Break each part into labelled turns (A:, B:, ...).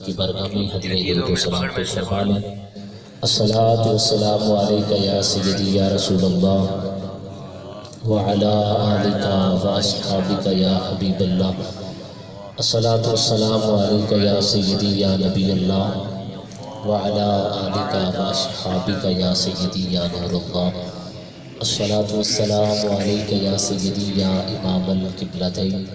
A: کی بارگاہ میں ہدیہ درود و سلام پیش فرما لیں۔ الصلاۃ والسلام علیک یا سیدی یا رسول اللہ وعلی آلک واصحابک یا حبیب اللہ۔ الصلاۃ والسلام علیک یا سیدی یا نبی اللہ وعلی آلک واصحابک یا سیدی یا نور اللہ۔ الصلاۃ والسلام علیک یا سیدی یا امام القبلتین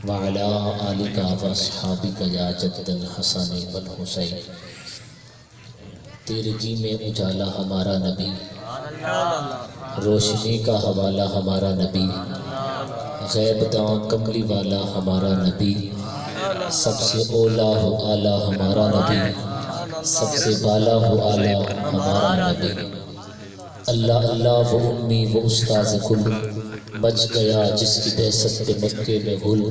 A: وعلی آلک واصحابک یا جد الحسن والحسین۔ تیرگی میں اجالا ہمارا نبی، روشنی کا حوالہ ہمارا نبی، غیب داں کملی والا ہمارا نبی، سب سے اولا ہو اعلیٰ ہمارا نبی، سب سے بالا ہو اعلیٰ ہمارا نبی۔ اللہ اللہ وہ امی وہ استاذ کل، بچ گیا جس کی بعثت پہ مکے میں گل،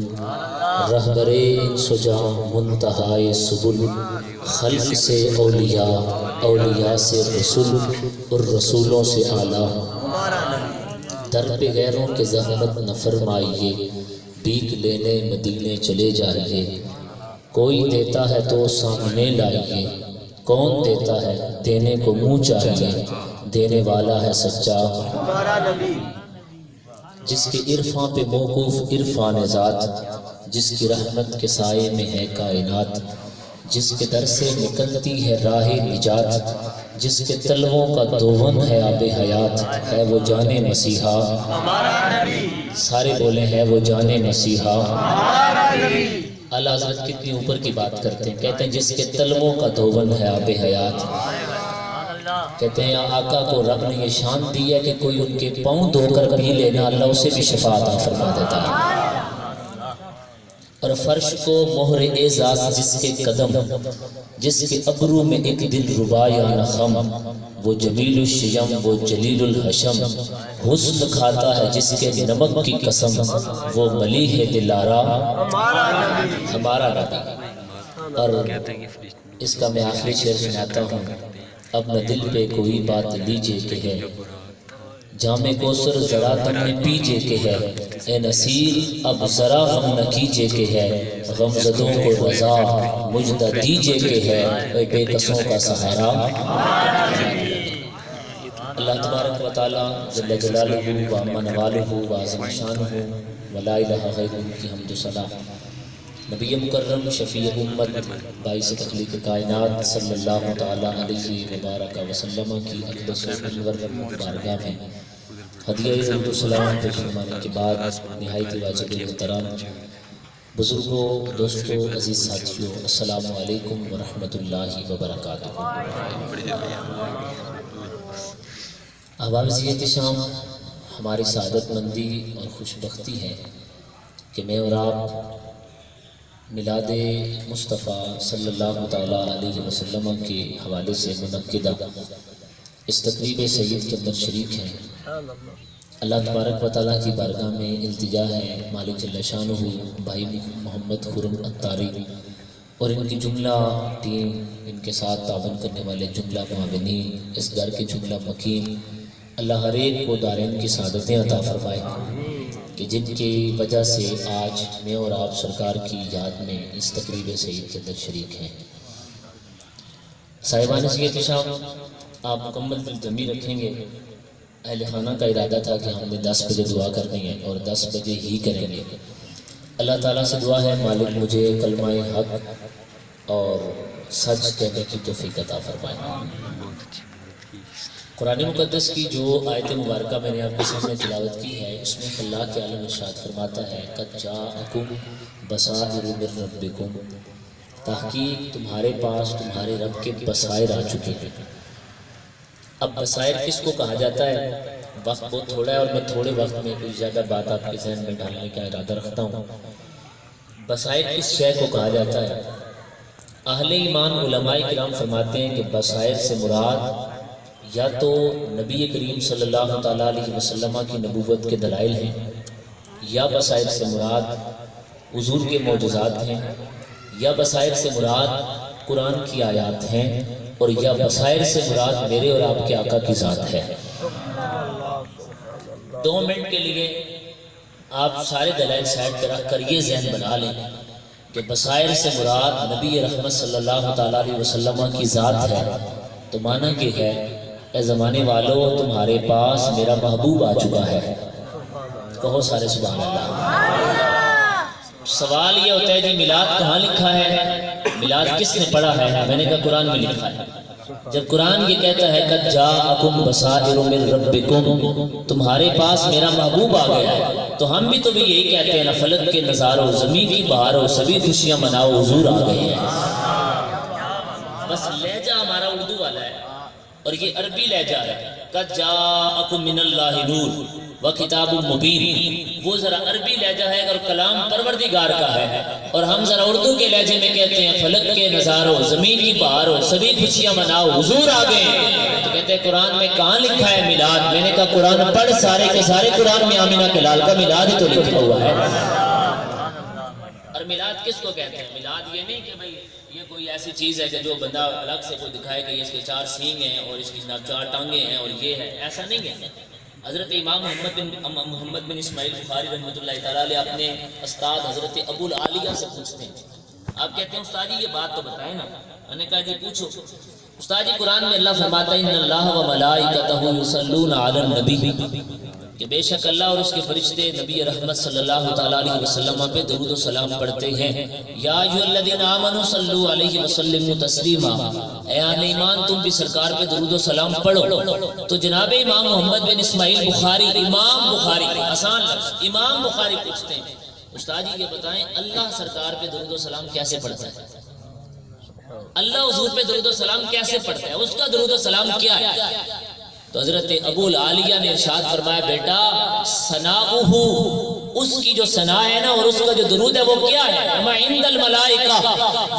A: رہبر انس و جہاں منتہائے سبل، خلق سے اولیاء اولیاء سے رسول اور رسولوں سے اعلیٰ۔ در پہ غیروں کے زحمت نہ فرمائیے، بھیک لینے مدینے چلے جائیے، کوئی دیتا ہے تو سامنے لائیے، کون دیتا ہے دینے کو منہ چاہیے، دینے والا ہے سچا جس کے عرفاں پہ موقوف عرفان ذات، جس کی رحمت کے سائے میں ہے کائنات، جس کے در سے نکلتی ہے راہ نجات، جس کے تلووں کا دون ہے آب حیات، ہے وہ جان مسیحا۔ سارے بولے ہیں وہ جان مسیحا۔ اللہ حضرت کتنی اوپر کی بات کرتے ہیں، کہتے ہیں جس کے تلووں کا دون ہے آب حیات۔ کہتے ہیں آقا کو رب نے یہ شان دی ہے کہ کوئی ان کے پاؤں دھو کر پی لینا اللہ اسے بھی شفاعت عطا فرما دیتا ہے۔ اور فرش کو مہر اعزاز جس کے قدم، جس کے ابرو میں ایک دل ربا یا نخم، وہ جمیل الشیم وہ جلیل الحشم، حسن کھاتا ہے جس کے نمک کی قسم، وہ ملیح دلارا ہمارا نبی۔ اور اس کا میں آخری شعر سناتا ہوں۔ اپنا دل پہ کوئی بات لیجے کہ ہے، جام کوثر ذرا تم نے پیجے کہ ہے، اے نصیر اب ذرا غم نہ کیجے کہ ہے، غمزدوں کو رضا مجدہ دیجے کہ ہے، اے بے کسوں کا سہارا۔ اللہ تبارک و تعالی جل جلالہ و عم نوالہ و عظیم شانہ و لا الہ غیرہ کی حمد و ثنا نبی مکرم شفیع امت باعث تخلیق کائنات صلی اللہ تعالی علیہ وبارک وسلم کی اقدس و انور بارگاہ میں ہدیہ درود و سلام پیش فرمانے کے بعد نہایت واجب الاحترام بزرگوں، دوستوں، عزیز ساتھیوں، السلام علیکم ورحمۃ اللہ وبرکاتہ۔ احباب زیت شام، ہماری سعادت مندی اور خوش بختی ہے کہ میں اور آپ میلاد مصطفیٰ صلی اللہ تعالیٰ علیہ وسلم کے حوالے سے منعقدہ اس تقریب سید کے اندر شریک ہیں۔ اللہ تبارک و تعالیٰ کی بارگاہ میں التجا ہے مالک جل شانہ بھائی محمد خرم اتاری اور ان کی جملہ ٹیم، ان کے ساتھ تعاون کرنے والے جملہ معاونین، اس گھر کے جملہ مکین، اللہ ہر ایک کو دارین کی سعادتیں عطا فرمائے کہ جن کی وجہ سے آج میں اور آپ سرکار کی یاد میں اس تقریب سید کے اندر شریک ہیں۔ صاحبان سید شام، آپ مکمل دلجمی رکھیں گے۔ اہل خانہ کا ارادہ تھا کہ ہم نے 10 بجے دعا کرنی ہے اور 10 بجے ہی کریں گے۔ اللہ تعالیٰ سے دعا ہے مالک مجھے کلمہ حق اور سچ کہنے کی توفیق عطا فرمائے۔ قرآن مقدس کی جو آیت مبارکہ میں نے آپ کے سامنے تلاوت کی ہے، اس میں اللہ کے عالم ارشاد فرماتا ہے قد جاءکم بصائر من ربکم، تحقیق تمہارے پاس تمہارے رب کے بصائر آ چکے ہیں۔ اب بصائر کس کو کہا جاتا ہے؟ وقت بہت تھوڑا ہے اور میں تھوڑے وقت میں کچھ زیادہ بات آپ کے ذہن میں ڈالنے کا ارادہ رکھتا ہوں۔ بصائر کس شے کو کہا جاتا ہے؟ اہل ایمان علماء کرام فرماتے ہیں کہ بصائر سے مراد یا تو نبی کریم صلی اللہ تعالیٰ علیہ وسلم کی نبوت کے دلائل ہیں، یا بصائر سے مراد حضور کے معجزات ہیں، یا بصائر سے مراد قرآن کی آیات ہیں، اور یا بصائر سے مراد میرے اور آپ کے آقا کی ذات ہے۔ 2 منٹ کے لیے آپ سارے دلائل سائڈ پہ رکھ کر یہ ذہن بنا لیں کہ بصائر سے مراد نبی رحمت صلی اللہ تعالیٰ علیہ وسلم کی ذات ہے، تو معنی یہ ہے اے زمانے والوں تمہارے پاس میرا محبوب آ چکا ہے۔ کہو سارے سبحان اللہ۔ سوال یہ ہوتا ہے جی میلاد کہاں لکھا ہے، میلاد کس نے پڑھا ہے؟ میں نے کہا قرآن میں لکھا ہے۔ جب قرآن یہ کہتا ہے قد جاءکم بصائر من ربکم، تمہارے پاس میرا محبوب آ گیا ہے، تو ہم بھی تو بھی یہی کہتے ہیں نا، فلک کے نظاروں زمین کی بہاروں سبھی خوشیاں مناؤ حضور آ گئے ہیں۔ بس لہجہ ہمارا اردو والا ہے اور یہ عربی لہجہ ہے، قد جاءکم من اللہ نور وکتاب مبین، وہ ذرا عربی لہجہ ہے اور کلام پروردگار کا ہے، اور ہم ذرا اردو کے لہجے میں کہتے ہیں فلک کے نظاروں زمین کی بہاروں سبھی خوشیاں مناؤ حضور آ گئے۔ تو کہتے ہیں قرآن میں کہاں لکھا ہے میلاد؟ میں نے کہا قرآن پڑھ سارے کے سارے قرآن میں آمینہ کے لال کا میلاد ہی تو لکھا ہوا ہے۔ اور میلاد کس کو کہتے ہیں؟ میلاد یہ نہیں کہ بھئی یہ کوئی ایسی چیز ہے کہ جو بندہ الگ سے کوئی دکھائے کہ اس کے 4 سینگ ہیں اور اس کی جناب 4 ٹانگیں ہیں اور یہ ہے، ایسا نہیں ہے۔ حضرت امام محمد بن اسماعیل بخاری رحمۃ اللہ تعالیٰ علیہ اپنے استاد حضرت ابو العالیہ سے پوچھتے ہیں، آپ کہتے ہیں استاد جی یہ بات تو بتائیں نا۔ میں نے کہا جی پوچھو۔ استاد جی قرآن میں اللہ فرماتا ہے ان اللہ و ملائکتہ یصلون علی النبی، کہ بے شک اللہ اور اس کے فرشتے نبی رحمت صلی اللہ تعالیٰ علیہ وسلم پہ درود و سلام پڑھتے ہیں۔ یا ایھا الذین آمنوا صلوا علیہ وسلموا تسلیما، اے اہل ایمان تم بھی سرکار پہ درود و سلام پڑھو۔ تو جناب امام محمد بن اسماعیل بخاری، امام بخاری، آسان لفظ امام بخاری پوچھتے ہیں استاد جی یہ بتائیں اللہ سرکار پہ درود و سلام کیسے پڑھتا ہے؟ اللہ حضور پہ درود و سلام کیسے پڑھتا ہے؟ اس کا درود و سلام کیا ہے؟ تو حضرت ابو العالیہ نے ارشاد فرمایا بیٹا ثناؤہ، اس کی جو ثنا ہے نا اور اس کا جو درود ہے وہ کیا ہے؟ عند الملائکہ،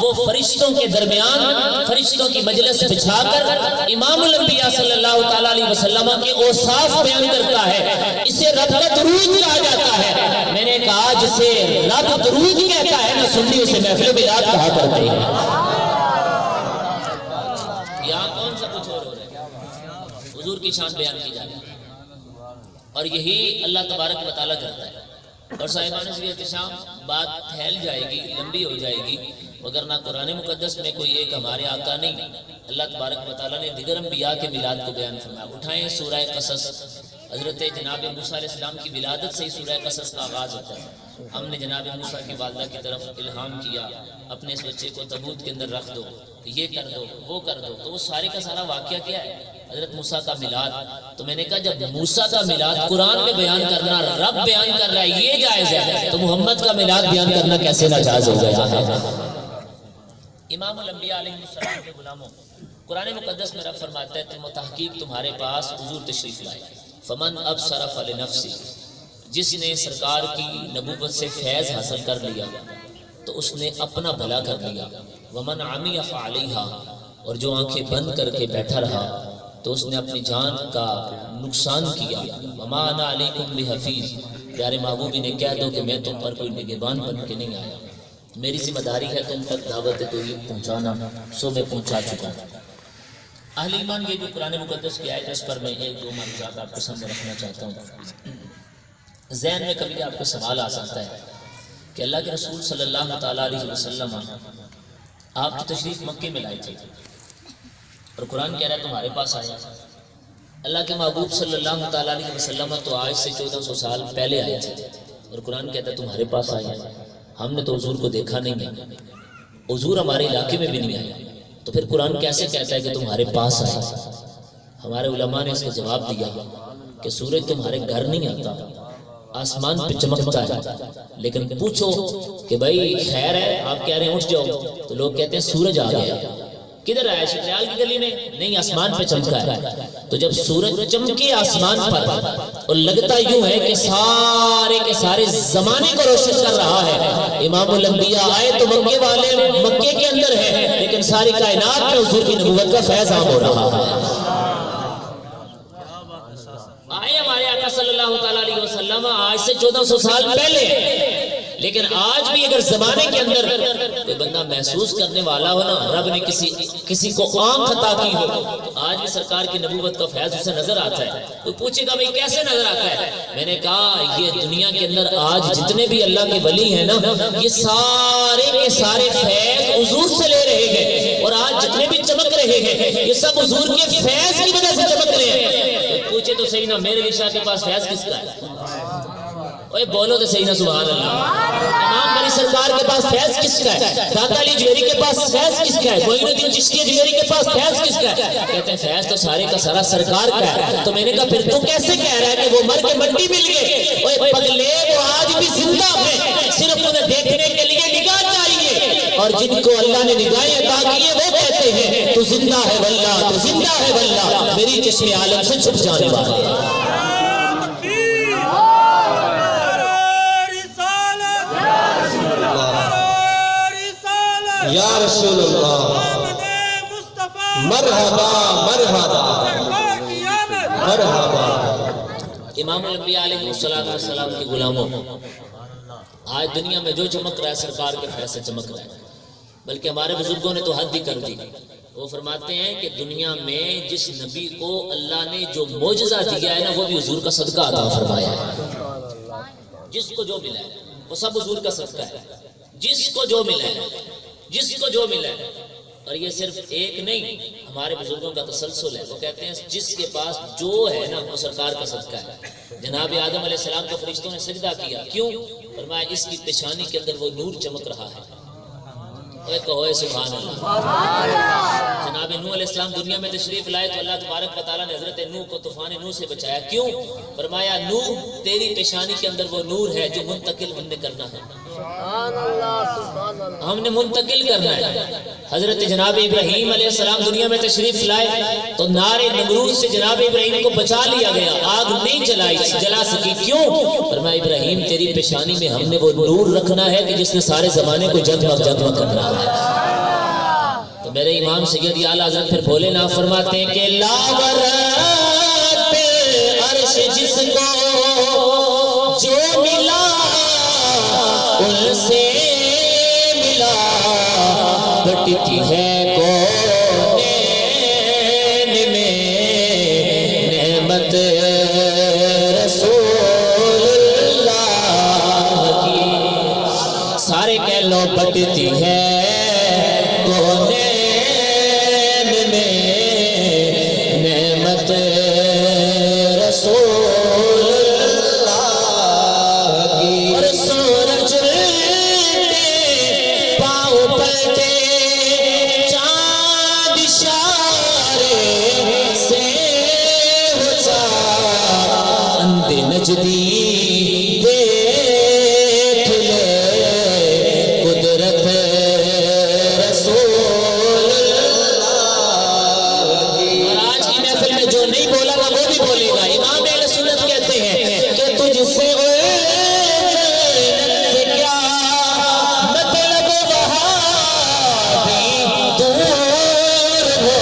A: وہ فرشتوں کے درمیان فرشتوں کی مجلس بچھا کر امام الانبیاء صلی اللہ تعالیٰ علیہ وسلم کے اوصاف بیان کرتا ہے، اسے رب کا درود کہا جاتا ہے۔ میں نے کہا جسے رب درود کہتا ہے نا سنی اسے محفل میلاد کہا کرتے ہیں۔ یہاں کون سا کچھ اور ہو رہا ہے؟ حضور کی شان بیان کی جا رہی ہے اور یہی اللہ تبارک و تعالیٰ کرتا ہے۔ اور صاحبان سے احتشام بات پھیل جائے گی، لمبی ہو جائے گی، مگر نہ قرآن مقدس میں کوئی ایک ہمارے آقا نہیں، اللہ تبارک و تعالیٰ نے دیگر انبیاء کے میلاد کو بیان فرمایا۔ اٹھائیں سورہ قصص، حضرت جناب موسیٰ علیہ السلام کی ولادت سے ہی سورہ قصص کا آغاز ہوتا ہے۔ ہم نے جناب موسیٰ کی والدہ کی طرف الہام کیا اپنے اس بچے کو تابوت کے اندر رکھ دو، یہ کر دو، وہ کر دو، تو وہ سارے کا سارا واقعہ کیا ہے؟ حضرت موسیٰ کا میلاد۔ تو میں نے کہا جب موسیٰ کا میلاد قرآن میں بیان کرنا رب بیان کر رہا ہے یہ جائز ہے، تو محمد کا میلاد بیان کرنا کیسے ناجائز ہو گیا ہے؟ امام الانبیاء علیہ السلام کے غلاموں، قرآن مقدس میں رب فرماتا ہے تم تحقیق تمہارے پاس حضور تشریف لائے، فمن ابصر فلنفسہ، جس نے سرکار کی نبوت سے فیض حاصل کر لیا تو اس نے اپنا بھلا کر لیا، ومن عمی فعلیہا، اور جو آنکھیں بند کر کے بیٹھا رہا تو اس نے اپنی جان کا نقصان کیا۔ وما انا علیکم بحفیظ، پیارے محبوب نے کہہ دو کہ میں تم پر کوئی نگہبان بن کے نہیں آیا، میری ذمہ داری ہے تم تک دعوت توحید پہنچانا، سو میں پہنچا چکا ہوں۔ اہل ایمان یہ جو قرآن مقدس کی آیت اس پر میں ایک دو معلومات آپ کے سامنے رکھنا چاہتا ہوں۔ ذہن میں کبھی آپ کو سوال آ سکتا ہے کہ اللہ کے رسول صلی اللہ تعالیٰ علیہ وسلم آپ تو تشریف مکے میں لائے تھے اور قرآن کہہ رہا ہے تمہارے پاس آیا۔ اللہ کے محبوب صلی اللہ تعالیٰ علیہ وسلم تو آج سے 1400 سال پہلے آئے تھے اور قرآن کہتا ہے تمہارے پاس آیا۔ ہم نے تو حضور کو دیکھا نہیں ہے، حضور ہمارے علاقے میں بھی نہیں آیا، تو پھر قرآن کیسے کہتا ہے کہ تمہارے پاس آیا؟ ہمارے علماء نے اس کا جواب دیا کہ سورج تمہارے گھر نہیں آتا، آسمان پہ چمکتا ہے، لیکن پوچھو کہ بھائی خیر ہے آپ کہہ رہے ہیں اٹھ جاؤ، تو لوگ کہتے ہیں سورج آ گیا، کدھر آیا؟ شکریال کی گلی میں نہیں، آسمان پہ چمکا ہے۔ تو جب سورج چمکے آسمان پر اور لگتا یوں ہے کہ سارے کے سارے زمانے کو روشن کر رہا ہے، امام الانبیاء آئے تو مکے والے مکے کے اندر ہے، لیکن ساری کائنات میں حضور کی نبوت کا فیض عام ہو رہا ہے۔ آئے ہمارے آقا صلی اللہ تعالیٰ علیہ وسلم آج سے 1400 سال پہلے، لیکن آج بھی اگر زمانے کے اندر کوئی بندہ محسوس کرنے والا ہو نا، رب نے کسی کو آنکھ عطا کی ہو، تو آج بھی سرکار کی نبوت کا فیض اسے نظر آتا ہے۔ کوئی پوچھے گا بھئی کیسے نظر آتا ہے؟ میں نے کہا یہ دنیا کے اندر آج جتنے بھی اللہ کے ولی ہیں نا، یہ سارے کے سارے فیض حضور سے لے رہے ہیں، اور آج جتنے بھی چمک رہے ہیں یہ سب حضور کے فیض کی وجہ سے چمک رہے ہیں۔ پوچھے تو صحیح نا، میرے علی شاہ کے پاس فیض کس کا ہے؟ اوے بولو تو صحیح نا سبحان اللہ۔ امام بری سرکار کے پاس فیض کس کا ہے؟ داتا علی جوہری کے پاس فیض کس کا ہے؟ معین الدین چشتی اجمیری کے پاس فیض کس کا ہے؟ کہتے ہیں فیض تو سارے کا سارا سرکار کا ہے۔ تو میں نے کہا پھر تو کیسے کہہ رہا ہے کہ وہ مر کے مٹی مل گئے؟ اوے پگلے وہ آج بھی زندہ ہیں، صرف انہیں دیکھنے کے لیے نگاہ چاہیے، اور جن کو اللہ نے نگاہیں عطا کی ہے وہ کہتے ہیں تو زندہ ہے واللہ، تو زندہ ہے واللہ، میری چشم عالم سے چھپ جانے والے۔
B: یا رسول اللہ مرحبا مرحبا مرحبا۔
A: امام الانبیاء علیہ السلام کے غلاموں، آج دنیا میں جو چمک رہا ہے سرکار کے فیض سے چمک رہا ہے، بلکہ ہمارے بزرگوں نے تو حد ہی کر دی۔ وہ فرماتے ہیں کہ دنیا میں جس نبی کو اللہ نے جو معجزہ دیا ہے نا، وہ بھی حضور کا صدقہ عطا فرمایا ہے۔ جس کو جو ملا ہے وہ سب حضور کا صدقہ ہے، جس کو جو ملا ہے، جس کو جو ملا ہے۔ اور یہ صرف ایک نہیں، ہمارے بزرگوں کا تسلسل ہے۔ وہ کہتے ہیں جس کے پاس جو ہے نا وہ سرکار کا صدقہ ہے۔ جناب آدم علیہ السلام کو فرشتوں نے سجدہ کیا، کیوں؟ فرمایا اس کی پیشانی کے اندر وہ نور چمک رہا ہے۔ اے کہو سبحان اللہ۔ جناب نوح علیہ السلام دنیا میں تشریف لائے تو اللہ تبارک و تعالیٰ نے حضرت نوح کو طوفان نوح سے بچایا، کیوں؟ فرمایا نوح تیری پیشانی کے اندر وہ نور ہے جو منتقل ہم نے کرنا ہے، ہم نے منتقل کرنا ہے۔ حضرت جناب ابراہیم علیہ السلام دنیا میں تشریف لائے تو نار نمرود سے جناب ابراہیم کو بچا لیا گیا، آگ نہیں جلا سکی، کیوں؟ فرمایا ابراہیم تیری پیشانی میں ہم نے وہ نور رکھنا ہے کہ جس نے سارے زمانے کو جگمگ جگمگ کرنا ہے۔ تو میرے امام سید اعلیٰ حضرت پھر بولے نہ فرماتے ہیں کہ لاورت عرش جس کو جو ملا ان سے ملا، بٹتی ہے کونین میں نعمت رسول اللہ کی۔ سارے کہہ لو بٹتی ہے کونین میں نعمت رسول نجدی دیکھ لے قدرت رسول اللہ کی۔ اور آج کی محفل میں جو نہیں بولا گا وہ بھی بولے گا۔ امام اہل سنت کہتے ہیں کہ تجھ سے جنت سے کیا مطلب، وہاں بھی دور ہو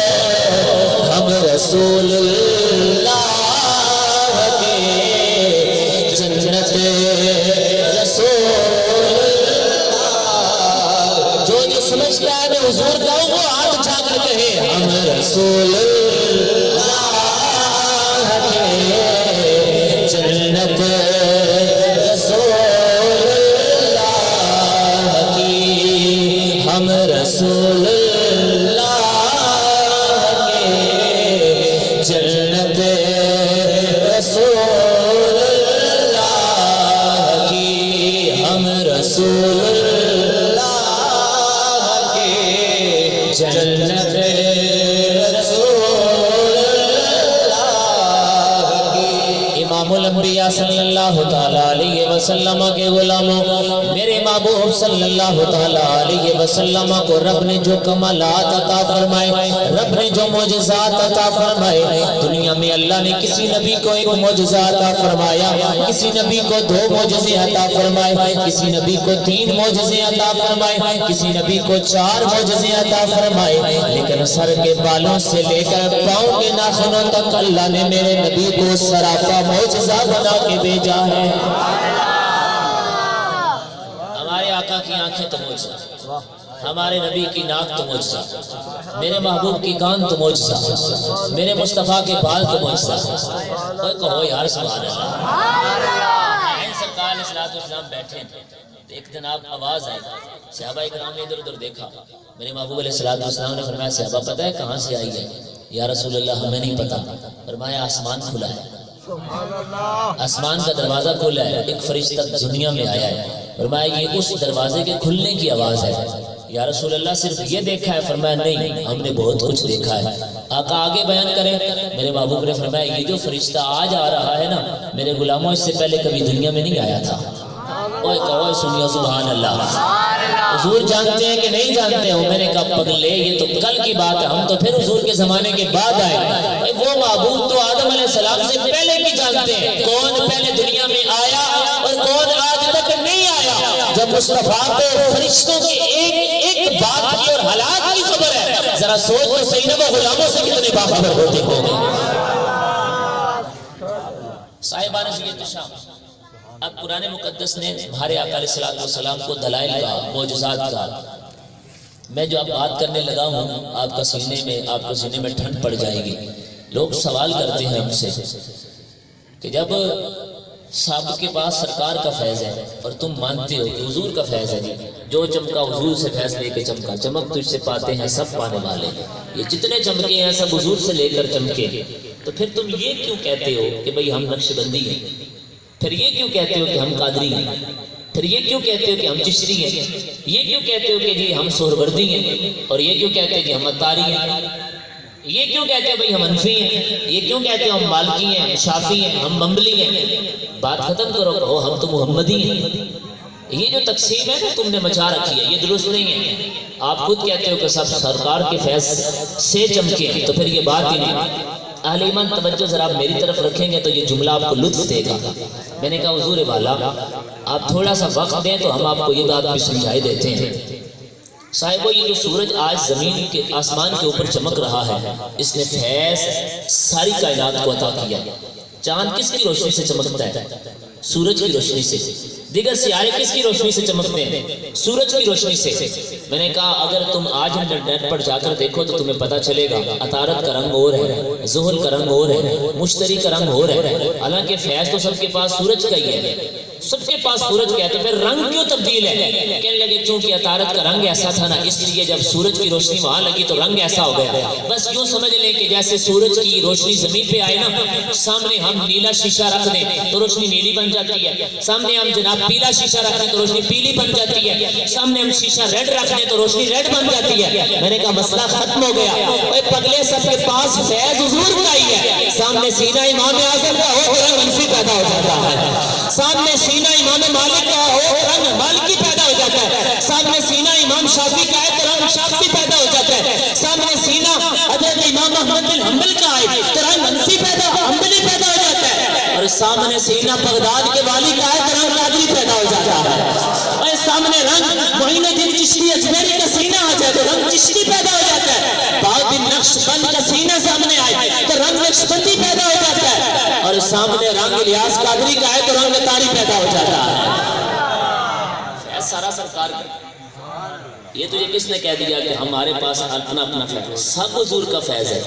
A: ہم رسول اللہ حضور جاؤ وہ ہاتھ اٹھا کر کہے ہم رسول اللہ کے جنت رسول اللہ کی، ہم رسول اللہ کے جنت رسول اللہ کی، ہم رسول جنت رسول اللہ کی۔ امام الانبیاء صلی اللہ تعالیٰ علیہ وسلم کے غلاموں، میرے محبوب صلی اللہ تعالیٰ علیہ وسلم کو رب نے جو کمالات عطا فرمائے، رب نے جو معجزات عطا فرمائے، دنیا میں اللہ نے کسی نبی کو ایک معجزہ عطا فرمایا، کسی نبی کو 2 معجزے عطا فرمائے، کسی نبی کو 3 معجزے عطا فرمائے، کسی نبی کو 4 معجزے عطا فرمائے، لیکن سر کے بالوں سے لے کر پاؤں کے ناخنوں تک اللہ نے میرے نبی کو سراپا معجزہ بنا کے بھیجا ہے۔ آقا کی آنکھیں تو معجزہ، ہمارے نبی کی ناک تو معجزہ، میرے محبوب کی کان تو معجزہ، میرے مصطفیٰ کے بال تو معجزہ۔ کوئی کہو یار سبحان اللہ۔ سرکار علیہ السلام بیٹھے ایک جناب آواز آئی، صحابہ اکرام نے ادھر ادھر دیکھا، میرے محبوب علیہ السلام نے فرمایا صحابہ پتہ ہے کہاں سے آئی ہے؟ یا رسول اللہ ہمیں نہیں پتا۔ فرمایا آسمان کھلا ہے، آسمان کا دروازہ کھلا ہے، ایک فرشتہ دنیا میں آیا ہے۔ فرمایا یہ اس دروازے کے کھلنے کی آواز ہے۔ یا رسول اللہ صرف یہ دیکھا ہے؟ فرمایا نہیں، ہم نے بہت کچھ دیکھا ہے۔ آقا آگے بیان کریں، میرے محبوب نے فرمایا یہ جو فرشتہ آج آ رہا ہے نا میرے غلاموں اس سے پہلے کبھی دنیا میں نہیں آیا تھا۔ اوے کہو سنیو سبحان اللہ۔ حضور جانتے ہیں کہ نہیں جانتے ہو؟ میں نے کہا پگلے یہ تو کل کی بات ہے، ہم تو پھر حضور کے زمانے کے بعد آئے۔ وہ معبود تو آدم علیہ السلام سے پہلے کی جانتے ہیں، کون پہلے دنیا میں آیا اور کون آج تک نہیں آیا۔ جب مصطفیٰ کو فرشتوں کی ایک بات کی اور حالات کی خبر ہے، ذرا سوچ تو صحیح نہ وہ غلاموں سے کتنے باخبر ہوتے ہوں گے۔ صاحبان سید شام، اب قرآن مقدس نے ہمارے آقا علیہ السلام کو دلائل کا، معجزات کا، میں جو اب بات کرنے لگا ہوں آپ کا سینے میں ٹھنڈ پڑ جائے گی۔ لوگ سوال کرتے ہیں ہم سے کہ جب صاحب کے پاس سرکار کا فیض ہے اور تم مانتے ہو کہ حضور کا فیض ہے، جی جو چمکا حضور سے فیض لے کے چمکا، چمک تجھ سے پاتے ہیں سب پانے والے، یہ جتنے چمکے ہیں سب حضور سے لے کر چمکے، تو پھر تم یہ کیوں کہتے ہو کہ بھئی ہم نقش بندی ہیں؟ پھر یہ کیوں کہتے ہو کہ ہم قادری ہیں؟ پھر یہ کیوں کہتے ہو کہ ہم چشتی ہیں؟ یہ کیوں کہتے ہو کہ جی ہم سہروردی ہیں؟ اور یہ کیوں کہتے ہیں کہ ہم اتاری ہیں؟ یہ کیوں کہتے ہیں بھئی ہم انفی ہیں؟ یہ کیوں کہتے ہیں ہم مالکی ہیں، ہم شافی ہیں، ہم ممبلی ہیں؟ بات ختم کرو، کہو ہم تو محمدی ہیں۔ یہ جو تقسیم ہے نا تم نے مچا رکھی ہے، یہ درست نہیں ہے۔ آپ خود کہتے ہو کہ سب سرکار کے فیض سے چمکے ہیں، تو پھر یہ بات ہی نہیں۔ اہل ایمان توجہ ذرا آپ میری طرف رکھیں گے تو یہ جملہ آپ کو لطف دے گا۔ میں نے کہا حضور والا آپ تھوڑا سا وقت دیں تو ہم آپ کو یہ بات بھی سمجھائے دیتے ہیں۔ صاحبو یہ جو سورج آج زمین کے آسمان کے اوپر چمک رہا ہے، اس نے فیض ساری کائنات کو عطا کیا۔ چاند کس کی روشنی سے چمکتا ہے؟ سورج کی روشنی سے۔ دیگر سیارے کس کی روشنی سے چمکتے ہیں؟ سورج کی روشنی سے۔ میں نے کہا اگر تم آج انٹرنیٹ پر جا کر دیکھو تو تمہیں پتہ چلے گا عطارد کا رنگ اور ہے، زحل کا رنگ اور ہے، مشتری کا رنگ اور ہے۔ حالانکہ فیض تو سب کے پاس سورج کا ہی ہے، سب کے پاس سورج کا ہے، تو پھر رنگ کیوں تبدیل ہے؟ کہنے لگے چونکہ عطارد کا رنگ ایسا تھا نا، اس لیے جب سورج کی روشنی وہاں لگی تو رنگ ایسا ہو گیا۔ بس یوں سمجھ لیں کہ جیسے سورج کی روشنی زمین پہ آئے نا، سامنے ہم نیلا شیشہ رکھ دیں تو روشنی نیلی بن جاتی ہے، سامنے ہم جناب پیلا شیشہ رکھ دیں تو روشنی پیلی بن جاتی ہے، سامنے ہم شیشہ ریڈ رکھ دیں تو روشنی ریڈ بن جاتی ہے۔ میں نے کہا مسئلہ ختم ہو گیا۔ اے پگلے سب کے پاس فیض حضور کا ہی ہے، سامنے سینہ امام اعظم کا ہو تو رنگ انفی پیدا ہو جاتا ہے، سامنے سینہ امام مالک کا ہو تو رنگ مالکی پیدا ہو جاتا ہے، سامنے سینہ امام شافی کا ہے تو رنگ شافی پیدا ہو جاتا ہے، سامنے سینہ حضرت امام احمد بن حنبل کا ہے تو رنگ حنفی حنبلی پیدا ہو جاتا ہے، اور سامنے سینہ بغداد کے والی کا ہے تو رنگ قادری پیدا ہو جاتا ہے، اور سامنے رنگ معین الدین چشتی اجمیری کا سینہ آ جائے تو رنگ چشتی پیدا ہو جاتا ہے، بعد نقش بند کا سینہ سامنے آئے تو رنگ نقش بندی پیدا ہو جاتا ہے، اور سامنے رنگ الیاس قادری کا ہے تو رنگ اتاری پیدا ہو جاتا ہے۔ فیض سارا سرکار کا۔ یہ تو یہ کس نے کہہ دیا کہ ہمارے پاس اپنا اپنا فیض؟ سب حضور کا فیض ہے،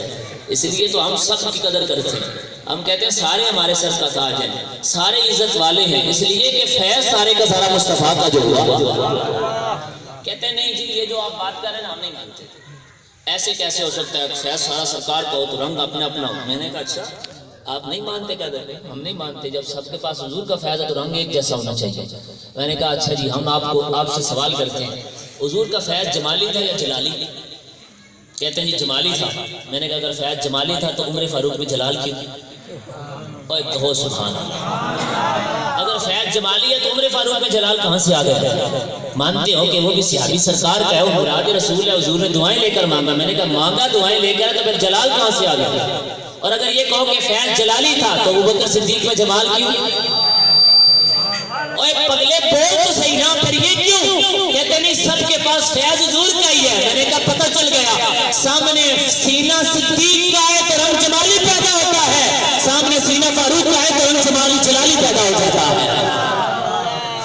A: اس لیے تو ہم سب کی قدر کرتے ہیں۔ ہم کہتے ہیں سارے ہمارے سر کا تاج ہیں، سارے عزت والے ہیں، اس لیے کہ فیض سارے کا سارا مصطفیٰ کا جو ہوا۔ کہتے ہیں نہیں جی یہ جو آپ بات کر رہے ہیں ہم نہیں مانتے، ایسے کیسے ہو سکتا ہے؟ فیض سارا سرکار کا ہو تو رنگ اپنا اپنا ہو۔ میں نے کہا اچھا آپ نہیں مانتے؟ کہتے ہیں ہم نہیں مانتے، جب سب کے پاس حضور کا فیض ہے تو رنگ ایک جیسا ہونا چاہیے۔ میں نے کہا اچھا جی ہم آپ سے سوال کرتے ہیں، حضور کا فیض جمالی تھا یا جلالی؟ کہتے ہیں جی جمالی تھا۔ میں نے کہا اگر فیض جمالی تھا تو عمر فاروق میں جلال کیوں؟ اوہ کہو سبحان اللہ۔ اگر فیض جمالی ہے تو عمر فاروق میں جلال کہاں سے آ گیا؟ مانتے ہو کہ وہ بھی صحابی سرکار کا ہے، وہ مراد رسول ہے، حضور نے دعائیں لے کر مانگا۔ میں نے کہا مانگا دعائیں لے کر تو پھر جلال کہاں سے آ گیا؟ اور اگر یہ کہو کہ فیض جلالی تھا تو ابوبکر صدیق میں جمال کیوں؟ اوے پگلے بول تو صحیح نا، پھر یہ کیوں؟ کہتے نہیں سب کے پاس فیض حضور کا ہی ہے۔ میں نے کہا پتہ چل گیا، سامنے سینہ صدیق کا ہے تو رنگ جمالی پیدا ہوتا ہے، سامنے سینہ فاروق کا ہے تو رنگ جمالی جلالی پیدا ہو جاتا ہے۔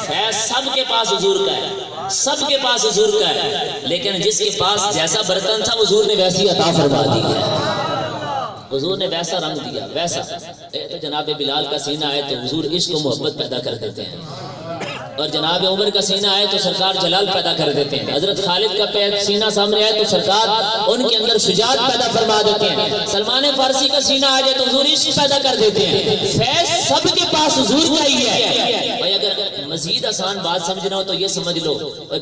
A: فیض سب کے پاس حضور کا ہے، سب کے پاس حضور کا ہے، لیکن جس کے پاس جیسا برتن تھا حضور نے ویسی عطا فرما دی ہے، حضور نے ویسا رنگ دیا، ویسا۔ تو جناب بلال کا سینہ آئے تو حضور عشق و محبت پیدا کر دیتے ہیں، اور جناب عمر کا سینہ آئے تو سرکار جلال پیدا کر دیتے ہیں، حضرت خالد کا سینہ سامنے آئے تو سرکار ان کے اندر شجاعت پیدا فرما دیتے ہیں، سلمان فارسی کا سینہ آ جائے تو حضور عشق پیدا کر دیتے ہیں۔ فیض سب کے پاس حضور کا ہی ہے۔ بھائی اگر مزید آسان بات سمجھنا ہو تو یہ سمجھ لو،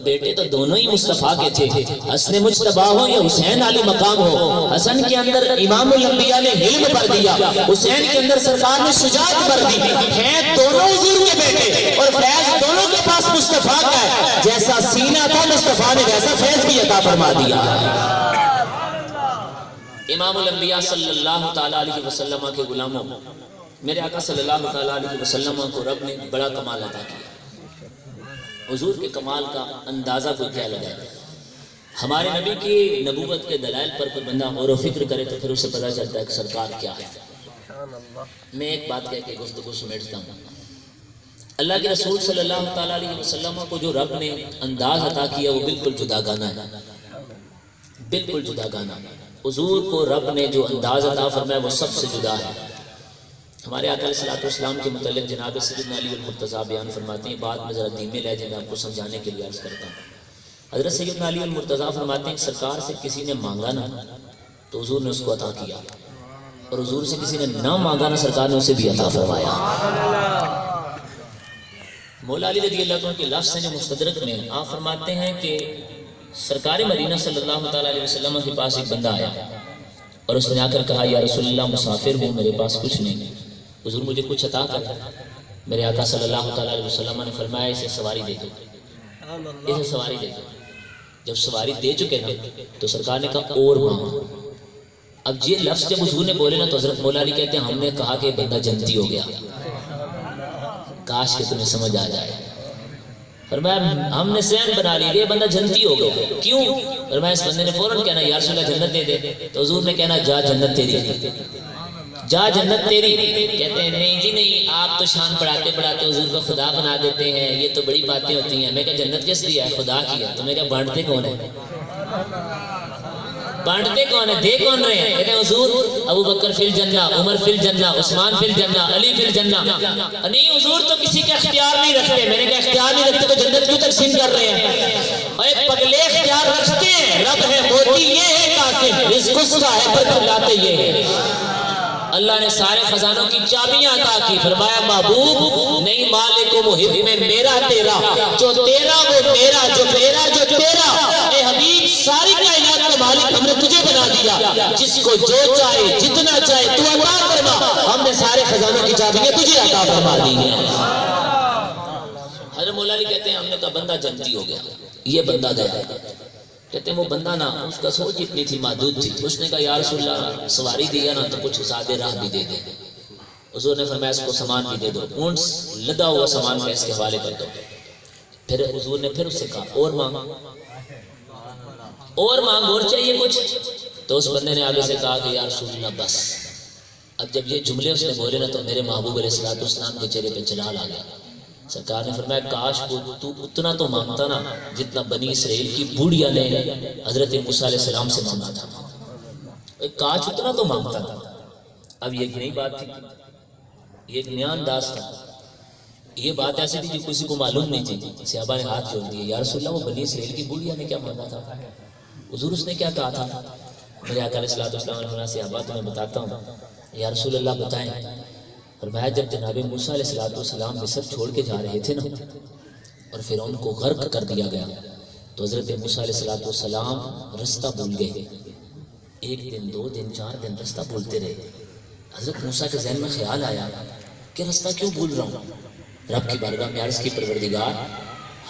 A: بیٹے تو دونوں ہی مصطفیٰ کے تھے، حسن مجتبیٰ ہو یا حسین علی مقام ہو۔ حسن کے اندر امام الانبیاء نے علم بھر دیا، حسین کے اندر سرکار نے شجاعت بھر دی، ہیں دونوں حضور کے بیٹے، اور فیض دونوں کے پاس مصطفیٰ کا ہے۔ جیسا سینہ تھا مصطفیٰ نے ویسا فیض بھی عطا فرما دیا۔ امام الانبیاء صلی اللہ تعالیٰ علیہ وسلم کے غلاموں، میرے آقا صلی اللہ تعالیٰ علیہ وسلم کو رب نے بڑا کمال عطا کیا۔ حضور کے کمال کا اندازہ کوئی کیا لگائے؟ ہمارے نبی کی نبوت کے دلائل پر کوئی بندہ غور و فکر کرے تو پھر اسے پتہ چلتا ہے کہ سرکار کیا ہے۔ میں ایک بات کہہ کے گفتگو سمیٹتا ہوں۔ اللہ کے رسول صلی اللہ تعالیٰ علیہ وسلم کو جو رب نے انداز عطا کیا وہ بالکل جدا گانا ہے، بالکل جدا گانا۔ حضور کو رب نے جو انداز عطا فرمایا وہ سب سے جدا ہے۔ ہمارے آقا علیہ السلام کے متعلق جناب سیدنا علی المرتضیٰ بیان فرماتے ہیں، بعد میں ذرا دھیمے لہجے میں آپ کو سمجھانے کے لیے عرض کرتا ہوں۔ حضرت سیدنا علی المرتضیٰ فرماتے ہیں کہ سرکار سے کسی نے مانگا نہ تو حضور نے اس کو عطا کیا، اور حضور سے کسی نے نہ مانگا نہ سرکار نے اسے بھی عطا فرمایا۔ مولا علی رضی اللہ عنہ کے لفظ ہیں جو مستدرک میں آپ فرماتے ہیں کہ سرکار مدینہ صلی اللہ تعالیٰ علیہ وسلم کے پاس ایک بندہ آیا اور اس نے آ کر کہا یا رسول اللہ مسافر ہوں، میرے پاس کچھ نہیں، حضور مجھے کچھ عطا کر۔ میرے آقا صلی اللہ تعالیٰ علیہ وسلم نے فرمایا اسے سواری دے دو، اسے سواری دے دو۔ جب سواری دے چکے نا تو سرکار نے کہا اور مانگو۔ اب یہ لفظ جب حضور نے بولے نا تو حضرت مولا علی کہتے ہیں ہم نے کہا کہ بندہ جنتی ہو گیا، کاش کہ تمہیں سمجھ آ جائے۔ فرمایا ہم نے سین بنا لی، یہ بندہ جنتی ہو گیا، کیوں؟ فرمایا اس بندے نے فوراً کہنا یا رسول اللہ جنت دے دے، تو حضور نے کہنا جا جنت تیری، جا جنت تیری۔ کہتے ہیں نہیں جی نہیں، آپ تو شان بڑھاتے بڑھاتے حضور کو خدا بنا دیتے ہیں، یہ تو بڑی باتیں ہوتی ہیں۔ میں کہا جنت کس دیا ہے؟ خدا کی ہے۔ تو میں کہا بانٹتے کون ہے؟ بانٹتے کون ہے؟ دے کون رہے ہیں؟ کہتے ہیں حضور ابو بکر فی الجنہ، عمر فی الجنہ، عثمان فی الجنہ، علی فی الجنہ۔ نہیں حضور تو کسی کا اختیار نہیں رکھتے۔ میں نے کہا اختیار نہیں رکھتے تو جنت کیوں تقسیم کر رہے ہیں؟ اے پگلے اختیار رکھتے ہیں، رب ہے موتی یہ ہے قاسم، رزق اس کا ہے پر کھلاتے یہ ہے۔ اللہ نے سارے خزانوں کی چابیاں عطا کی، فرمایا محبوب نہیں مالک و محب میں میرا تیرا، جو تیرا وہ میرا، جو میرا جو تیرا۔ اے حبیب ساری کائنات کا مالک ہم نے تجھے بنا دیا، جس کو جو چاہے جتنا چاہے تو عطا فرما، ہم نے سارے خزانوں کی چابیاں تجھے عطا فرما دی ہیں۔ حضرت مولا علی کہتے ہیں ہم نے کہا بندہ جنتی ہو گیا، یہ بندہ گیا۔ کہتے ہیں وہ بندہ نا اس کا سوچ اتنی تھی محدود تھی، اس نے کہا یا رسول اللہ سواری دیا نا تو کچھ زیادہ راہ بھی دے دے۔ حضور نے فرمایا اس کو سامان بھی دے دو، اونٹ لدا ہوا سامان کا اس کے حوالے کر دو۔ پھر حضور نے پھر اس سے کہا اور مانگ، اور مانگ، اور چاہیے کچھ؟ تو اس بندے نے آگے سے کہا کہ یا رسول اللہ بس۔ اب جب یہ جملے اس نے بولے نا تو میرے محبوب علیہ السلام کے چہرے پہ جلال آ گیا۔ سرکار نے فرمایا کاش کو تو اتنا تو مانگتا نا جتنا بنی اسرائیل کی بوڑھیا نے حضرت موسیٰ علیہ السلام سے مانگا تھا، کاش اتنا تو مانگتا تھا۔ اب یہ ایک نئی بات تھی، یہ ایک نیا انداز تھا، یہ بات ایسی تھی جو کسی کو معلوم نہیں تھی۔ صحابہ نے ہاتھ جوڑ دیے، یا رسول اللہ وہ بنی اسرائیل کی بوڑھیا نے کیا مانگا تھا؟ حضور اس نے کیا کہا تھا؟ میرے آقا علیہ السلام نے صحابہ تمہیں بتاتا ہوں، یا رسول اللہ بتائیں۔ فرمایا جب جناب موسیٰ علیہ السلام مصر چھوڑ کے جا رہے تھے نا اور فرعون کو غرق کر دیا گیا تو حضرت موسیٰ علیہ السلام رستہ بھول گئے، ایک دن، دو دن، 4 دن رستہ بھولتے رہے۔ حضرت موسیٰ کے ذہن میں خیال آیا کہ رستہ کیوں بھول رہا ہوں؟ رب کی بارگاہ میں عرض کی پروردگار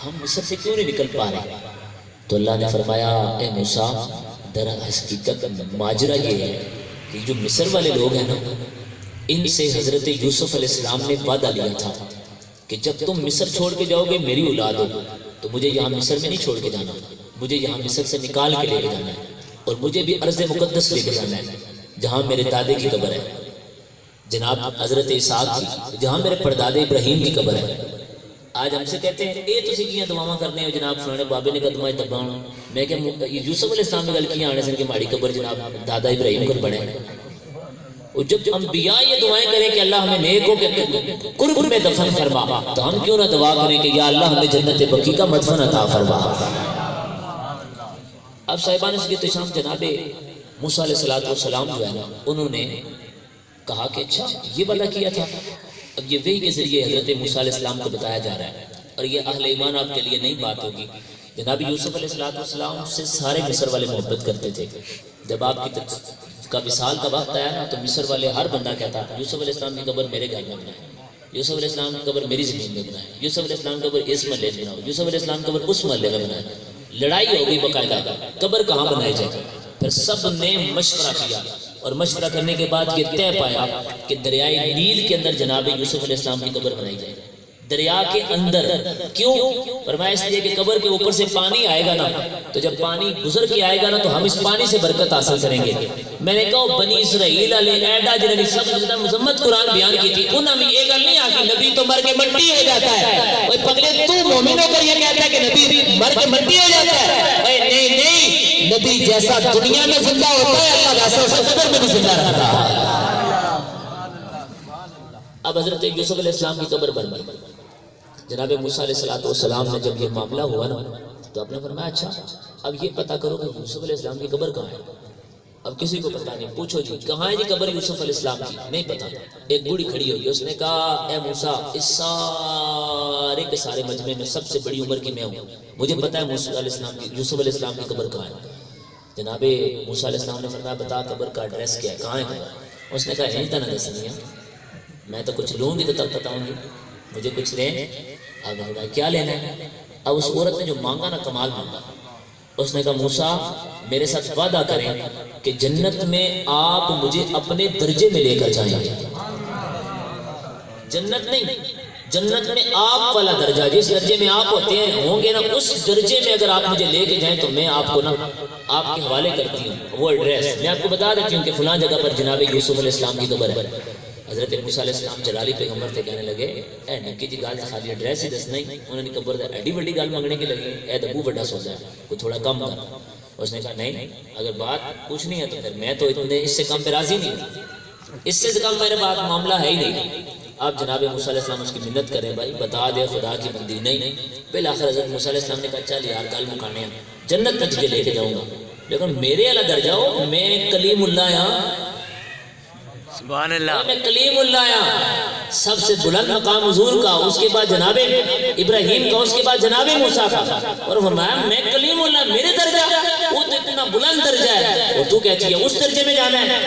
A: ہم مصر سے کیوں نہیں نکل پا رہے؟ تو اللہ نے فرمایا اے موسیٰ در حقیقت ماجرا یہ ہے کہ جو مصر والے لوگ ہیں نا ان سے حضرت یوسف علیہ السلام نے وعدہ لیا تھا کہ جب تم مصر چھوڑ کے جاؤ گے میری اولاد ہو تو مجھے یہاں مصر میں نہیں چھوڑ کے جانا، مجھے یہاں مصر سے نکال کے لے کے جانا ہے، اور مجھے بھی ارض مقدس لے کے جانا ہے جہاں میرے دادے کی قبر ہے، جناب حضرت اسحاق کی، جہاں میرے پردادے ابراہیم کی قبر ہے۔ آج ہم سے کہتے ہیں اے تسی کیاں دعاواں کرنے ہو جناب فلانے بابے نے قدمہ دباؤں میں کہ یوسف علیہ السلام نے گل کیا آنے سے کہ ماڑی قبر جناب دادا ابراہیم کو بنے اور جب انبیاء یہ دعائیں کریں کہ اللہ ہمیں نیک ہو کے قرب میں دفن فرما تو ہم کیوں نہ دعا کریں کہ یا اللہ ہمیں جنت بقیع کا مدفن عطا فرما۔ اب صاحبان اس کے احتشام جناب موسیٰ علیہ السلام جو ہے نا انہوں نے کہا کہ اچھا یہ وعدہ کیا تھا۔ اب یہ وحی کے ذریعے حضرت موسیٰ علیہ السلام کو بتایا جا رہا ہے اور یہ اہل ایمان آپ کے لیے نئی بات ہوگی۔ جناب یوسف علیہ السلام سے سارے مصر والے محبت کرتے تھے۔ جب آپ کا وصال کا وقت آیا نا تو مصر والے ہر بندہ کہتا یوسف علیہ السلام کی قبر میرے گھر میں بنائے، یوسف علیہ السلام کی قبر میری زمین میں بنائے، یوسف علیہ السلام کی قبر اس محلے میں بناؤ، یوسف علیہ السلام کی قبر اس محلے میں بنائے۔ لڑائی ہو گئی باقاعدہ قبر کہاں بنائی جائے۔ پھر سب نے مشورہ کیا اور مشورہ کرنے کے بعد یہ طے پایا کہ دریائے نیل کے اندر جناب یوسف علیہ السلام کی قبر بنائی جائے، دریا کے اندر۔ کیوں؟ فرمایا اس لیے کہ قبر کے اوپر سے پانی آئے گا نا تو جب پانی گزر کے آئے گا نا تو ہم اس پانی سے برکت حاصل کریں گے۔ میں نے کہا بنی اسرائیل علیہ ایڈا جنہوں نے سب سے مذمت قرآن بیان کی تھی انہوں نے یہ گل نہیں آکی نبی تو مر کے مٹی ہو جاتا ہے۔ اوہ پگلے تو مومن ہو کر یہ کہتا ہے کہ نبی مر کے مٹی ہو جاتا ہے۔ اوہ نہیں نہیں، نبی جیسا دنیا میں زندہ ہوتا ہے اللہ ویسا اسے قبر میں بھی زندہ رکھتا ہے۔ اب حضرت یوسف علیہ السلام کی قبر بن گئی۔ جناب موسیٰ علیہ السلام نے جب یہ معاملہ ہوا نا تو آپ نے فرمایا اچھا اب یہ پتہ کرو کہ یوسف علیہ السلام کی قبر کہاں ہے۔ اب کسی کو پتہ نہیں، پوچھو جی کہاں ہے جی قبر یوسف علیہ السلام کی؟ نہیں پتہ۔ ایک بوڑھی کھڑی ہوئی، اس نے کہا اے موسیٰ اس سارے کے سارے مجمع میں سب سے بڑی عمر کی میں ہوں، مجھے پتہ ہے موسیٰ علیہ السلام کی یوسف علیہ السلام کی قبر کہاں ہے۔ جناب موسیٰ علیہ السلام نے فرمایا بتا قبر کا ایڈریس کیا ہے، کہاں ہے قبر؟ اس نے کہا نہیں تھا نہ دسنی ہے، میں تو کچھ لوں گی تو تب بتاؤں گی، مجھے کچھ دیں۔ اب نے کہا کیا لینا ہے؟ اب اس عورت نے جو مانگا نا کمال مانگا۔ اس نے کہا موسیٰ میرے ساتھ وعدہ کریں کہ جنت میں آپ مجھے اپنے درجے میں لے کر جائیں گے۔ جنت نہیں، جنت میں آپ والا درجہ، جس درجے میں آپ ہوتے ہیں ہوں گے نا اس درجے میں اگر آپ مجھے لے کے جائیں تو میں آپ کو نا آپ کے حوالے کرتی ہوں وہ ایڈریس۔ میں آپ کو بتا دیتی ہوں کہ فلاں جگہ پر جناب یوسف علیہ السلام کی قبر ہے۔ حضرت موسیٰ علیہ السلام جلالی پیغمبر تھے، کہنے لگے اے نکی جی گال خالی ایڈریس ہی دسنا ہی، انہوں نے قبر ایڈی بڑی گال مانگنے کی لگی، اے دبو بڑا سوچا ہے کوئی تھوڑا کم کر۔ اس نے کہا نہیں اگر بات پوچھنی ہے تو پھر میں تو اتنے اس سے کم پہ راضی نہیں ہوں، اس سے کم میرے بات معاملہ ہے ہی نہیں۔ آپ جناب موسیٰ علیہ السلام اس کی منت کریں بھائی بتا دے خدا کی بندی، نہیں۔ بالآخر حضرت موسیٰ علیہ السلام نے کہا چل یار گل مکانے ہیں، جنت تک لے کے جاؤں گا لیکن میرے والا درجہ ہو، میں کلیم اللہ ہاں، سبحان اللہ، میں کلیم اللہ ہاں، سب سے بلند مقام حضور کا، اس کے بعد جناب ابراہیم کا، اس کے بعد جناب موسیٰ کا، اور فرمایا میں کلیم اللہ، میرے درجہ وہ تو اتنا بلند درجہ ہے اور تو کہتی ہے اس درجے میں جانا ہے۔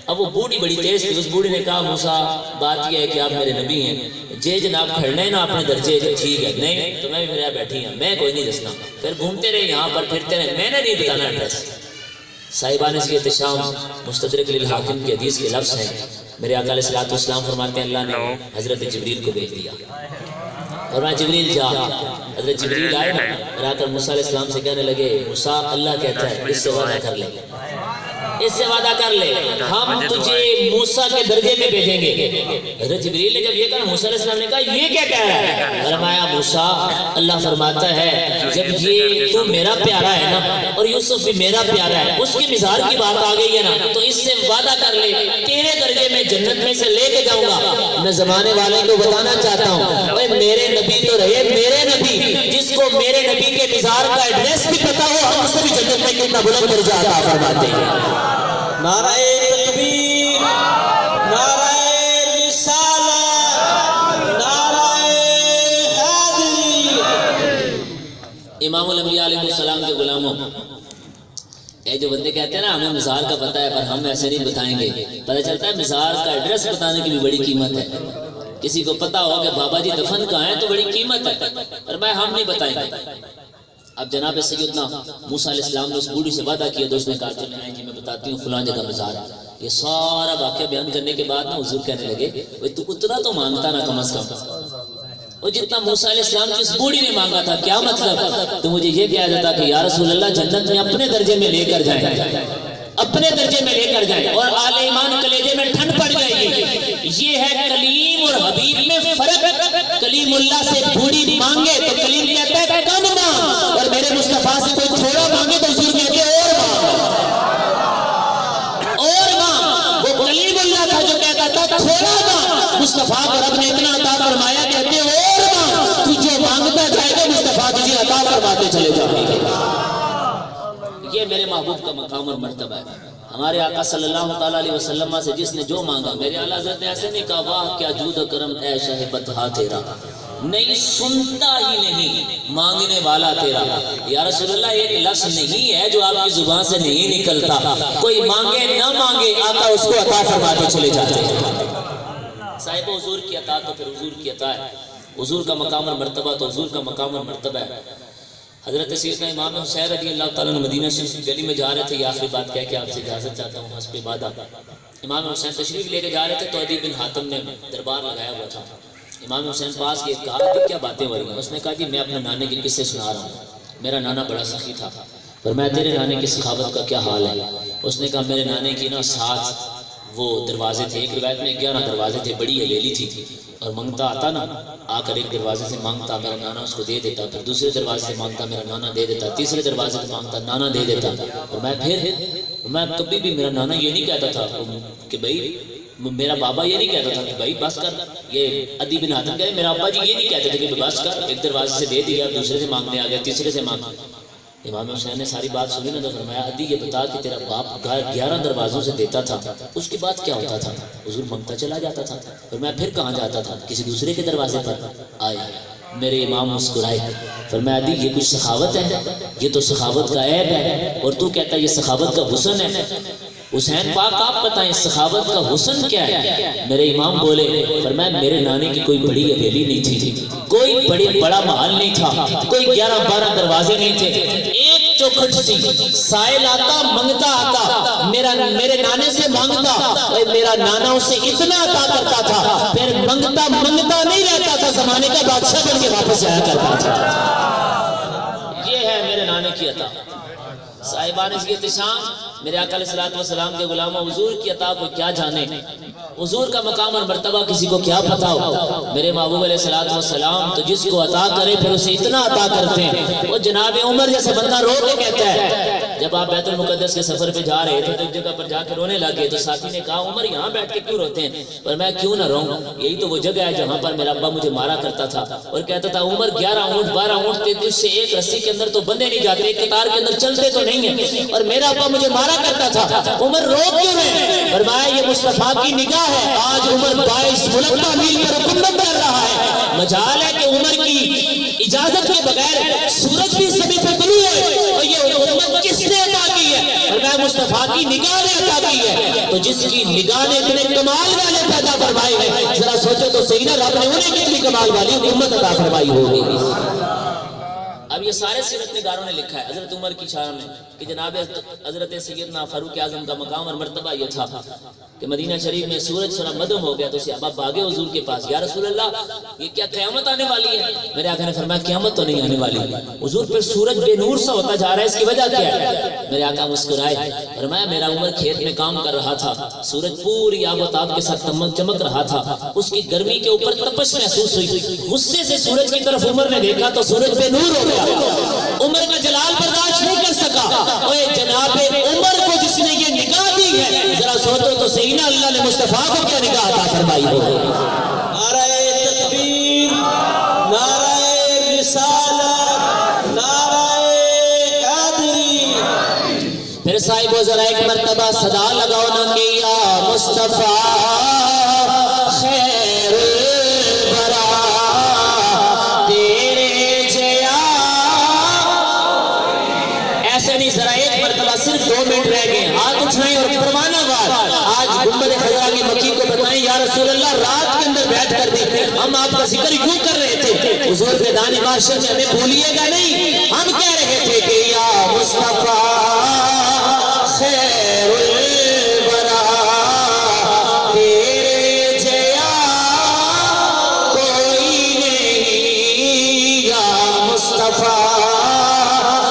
A: اب وہ بوڑھی بڑی تیز تھی، اس بوڑھی نے کہا موسیٰ بات یہ ہے کہ آپ میرے نبی ہیں، جے جناب کھڑنا ہے نا اپنے درجے ٹھیک ہے، نہیں تو میں بھی میرے بیٹھی ہوں، میں کوئی نہیں دسنا، پھر گھومتے رہے یہاں پر پھرتے رہے، میں نے نہیں بتانا ایڈریس۔ صاحبان اس کے احتشام مستدرک للحاکم کی حدیث کے لفظ ہیں، میرے آقا علیہ السلام فرماتے ہیں اللہ نے حضرت جبریل کو بھیج دیا اور میں جبریل جا، حضرت جبریل آئے نا اور آ کر موسیٰ علیہ السلام سے کہنے لگے موسیٰ اللہ کہتا ہے اس سے وعدہ کر لے، اس سے وعدہ کر لے ہم تجھے موسیٰ کے درجے میں بھیجیں گے۔ حضرت جبریل نے جب یہ کہا موسیٰ علیہ السلام نے کہا یہ کیا کہہ رہا ہے؟ فرمایا موسیٰ اللہ فرماتا ہے جب یہ تو میرا پیارا ہے نا اور یوسف بھی میرا پیارا ہے، اس کی مزار کی بات آ گئی ہے نا تو اس سے وعدہ کر لے تیرے درجے میں جنت میں سے لے کے جاؤں گا۔ میں زمانے والے کو بتانا چاہتا ہوں اے میرے نبی تو رہے، میرے نبی جس کو میرے نبی کے مزار کا ایڈریس بھی پتا ہو ہم اسے بھی جنت میں کتنا بلند درجہ عطا فرماتے ہیں۔
B: نعرہ تکبیر، نعرہ رسالت، نعرہ حیدری۔
A: امام الانبیاء علیہ السلام کے غلاموں، اے جو بندے کہتے ہیں نا ہمیں مزار کا پتہ ہے پر ہم ایسے نہیں بتائیں گے، پتہ چلتا ہے مزار کا ایڈریس بتانے کی بھی بڑی قیمت ہے۔ کسی کو پتہ ہو کہ بابا جی دفن کہاں ہے تو بڑی قیمت ہے، پر میں ہم نہیں بتائیں گے۔ اب جناب سیدنا موسیٰ علیہ السلام نے اس بوڑھی سے وعدہ کیا تو اس نے کہا چلیں آئیں جی میں بتاتی ہوں فلاں جگہ مزار ہے۔ یہ سارا واقعہ بیان کرنے کے بعد نا حضور کہنے لگے تو اتنا تو مانگتا نا کم از کم، اور جتنا موسیٰ علیہ السلام کی اس بوڑھی نے مانگا تھا، کیا مطلب تو مجھے یہ کہا جاتا کہ یا رسول اللہ جنت میں اپنے درجے میں لے کر جائیں، اپنے درجے میں لے کر جائیں اور آل ایمان کلیجے میں ٹھنڈ پڑ جائے گی۔ یہ ہے کلیم اور حبیب میں فرق۔ کلیم کلیم اللہ سے بوڑھی مانگے تو کلیم کہتا ہے کم مانگ، اور میرے مصطفیٰ سے کوئی تھوڑا مانگے تو حضور کہتے ہیں اور مانگ۔ وہ کلیم اللہ تھا جو کہتا تھا تھوڑا مانگ، مصطفیٰ کو رب نے اتنا عطا فرمایا کہتے ہیں اور مانگ، تو جو مانگتا جائے گا مصطفیٰ تجھے عطا فرماتے چلے جائیں گے۔ یہ میرے محبوب کا مقام اور مرتبہ ہے۔ ہمارے آقا صلی اللہ تعالیٰ علیہ وسلم سے جس نے جو مانگا، میرے اعلیٰ حضرت نے ایسے نہیں کہا واہ کیا جود و کرم اے شہ بطحا تیرا، نہیں سنتا ہی نہیں مانگنے والا تیرا۔ یا رسول اللہ ایک لفظ نہیں ہے جو آپ کی زبان سے نہیں نکلتا، کوئی مانگے نہ مانگے آقا اس کو عطا فرماتے چلے جاتے ہیں۔ صاحب حضور کی عطا تو پھر حضور کی عطا ہے، حضور کا مقام اور مرتبہ تو حضور کا مقام اور مرتبہ ہے۔ حضرت سیدنا امام حسین رضی اللہ تعالیٰ عنہ مدینہ شریف کی گلی میں جا رہے تھے، یہ آخری بات کہہ کے آپ سے اجازت چاہتا ہوں حسب وعدہ۔ امام حسین تشریف لے کے جا رہے تھے تو عدی بن حاتم نے دربار لگایا ہوا تھا۔ امام حسین پاس یہ کہا کہ کیا باتیں ہو رہی ہیں؟ اس نے کہا جی میں اپنے نانے کے قصے سنا رہا ہوں، میرا نانا بڑا سخی تھا، فرمایا تیرے نانے کی سخاوت کا کیا حال ہے؟ اس نے کہا میرے نانے کی نا 7 وہ دروازے تھے، ایک روایت میں 11 دروازے تھے، بڑی حویلی تھی، اور منگتا آتا نا آ کر ایک دروازے سے مانگتا میرا نانا اس کو دے دیتا، پھر دوسرے دروازے سے مانگتا میرا نانا دے دیتا، تیسرے دروازے سے مانگتا نانا دے دیتا، اور میں کبھی بھی میرا نانا یہ نہیں کہتا تھا کہ بھائی، میرا بابا یہ نہیں کہتا تھا کہ بھائی بس کر، یہ عدی بن حاتم کہتے میرا ابا جی یہ نہیں کہتے تھے کہ بس کر، ایک دروازے سے دے دیا، دوسرے سے مانگنے آ گیا، تیسرے سے مانگ۔ امام حسین نے ساری بات سنی نا تو فرمایا عدی یہ بتا کہ تیرا باپ 11 دروازوں سے دیتا تھا، اس کے بعد کیا ہوتا تھا؟ حضور منگتا چلا جاتا تھا، فرمایا پھر کہاں جاتا تھا؟ کسی دوسرے کے دروازے پر آیا۔ میرے امام مسکرائے، فرمایا عدی یہ کچھ سخاوت ہے؟ یہ تو سخاوت کا عیب ہے، اور تو کہتا ہے یہ سخاوت کا حسن ہے۔ حسین پاک آپ بتائیں سخاوت کا حسن کیا ہے؟ میرے امام بولے، فرمایا میرے نانے کی کوئی بڑی حویلی نہیں تھی، کوئی بڑا محل نہیں تھا، کوئی 11-12 دروازے نہیں تھے، ایک چوکھٹ تھی، سائل آتا منگتا آتا، میرے نانے سے مانگتا، میرا نانا اسے اتنا عطا کرتا تھا، پھر منگتا نہیں رہتا تھا، زمانے کا بادشاہ بن کے واپس آیا کرتا تھا۔ یہ ہے میرے نانے کی عطا۔ صاحبان اس کی احتشام، میرے آقا علیہ السلام کے غلاموں، حضور کی عطا کو کیا جانے، حضور کا مقام اور مرتبہ کسی کو کیا پتا ہو۔ میرے محبوب علیہ السلام تو جس کو عطا کرے پھر اسے اتنا عطا کرتے ہیں، وہ جناب عمر جیسے بندہ رو کے کہتا ہے، جب آپ بیت المقدس کے سفر پہ جا رہے تھے تو ایک جگہ پر جا کے رونے لگے تو ساتھی نے کہا عمر یہاں بیٹھ کے کیوں روتے ہیں؟ اور میں کیوں نہ روؤں، یہی تو وہ جگہ ہے جہاں پر میرا ابا مجھے مارا کرتا تھا، اور کہتا تھا عمر 11 اونٹ 12 اونٹ تھے، تجھ سے ایک رسی کے اندر تو بندے نہیں جاتے، ایک قطار کے اندر چلتے تو نہیں ہیں، اور میرا ابا مجھے مارا کرتا تھا، عمر رو کیوں رہے؟ فرمایا یہ مصطفیٰ کی نگاہ ہے، آج عمر 22 مربع میل پر حکومت کر رہا ہے، مجال ہے کہ عمر کی اجازت کے بغیر سورج بھی زمین پہ طلوع ہے، اور یہ حکومت کس نے عطا کی ہے؟ فرمایا مصطفیٰ کی نگاہ نے عطا کی ہے۔ تو جس کی نگاہ نے اتنے کمال والے پیدا فرمائے ہیں، ذرا سوچو تو صحیح نا رب نے انہیں کتنی کمال والی حکومت عطا فرمائی ہوگی۔ اب یہ سارے سیرت نگاروں نے لکھا ہے حضرت عمر کی شان میں کہ جناب حضرت سیدنا فاروق اعظم کا مقام اور مرتبہ یہ تھا کہ مدینہ شریف میں سورج سنا مدھم ہو گیا تو صحابہ بھاگے حضور کے پاس، یا رسول اللہ یہ کیا قیامت آنے والی ہے؟ میرے آقا نے فرمایا قیامت تو نہیں آنے والی، حضور پھر سورج بے نور سا ہوتا جا رہا ہے، اس کی وجہ کیا ہے؟ میرے آقا مسکرائے، فرمایا میرا عمر کھیت میں کام کر رہا تھا، سورج پوری آب و تاب کے ساتھ چمک رہا تھا، اس کی گرمی کے اوپر تپش محسوس ہوئی، غصے سے سورج کی طرف عمر نے دیکھا تو سورج بے نور ہو گیا، عمر کا جلال برداشت نہیں کر سکا، اوے جناب عمر کو جس نے یہ نگاہ دی ہے، ذرا سوچو تو صحیح نا اللہ نے مصطفیٰ کو کیا نگاہ عطا فرمائی ہوگی۔
B: نعرہ تکبیر، نعرہ رسالت، نعرہ قادری۔
A: پھر صاحب ذرا ایک مرتبہ صدا لگاؤ نا کہ یا مصطفیٰ خیر الورا تیرے جیا، ایسے نہیں، ذرا ایک مرتبہ صرف 2 منٹ رہ گئے، ہاتھ اٹھائیں اور پروانہ وار آج گنبد خضرا کی مکی کو بتائیں یا رسول اللہ رات کے اندر بیٹھ کر دیکھیں، ہم آپ کا ذکر یوں کر رہے تھے، حضور میدان معاشر میں ہمیں بھولیے گا نہیں، ہم کہہ رہے تھے کہ یا مصطفیٰ خیر الورا تیرے جیا کوئی نہیں، یا مصطفیٰ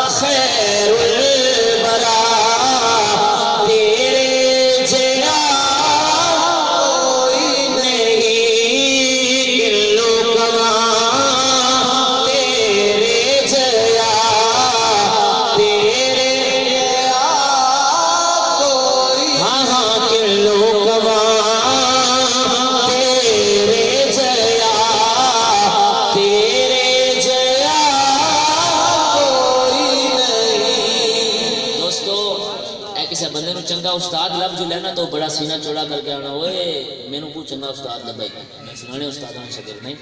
A: خیر الورا تیرے جیا کوئی نہیں، کلو کمال استاد لب جو لینا تو بڑا سینہ چوڑا کر کے آنا ہوئے مینوں کو چنگا استاد لبائی میں فلانے استاداں شاگرد نہیں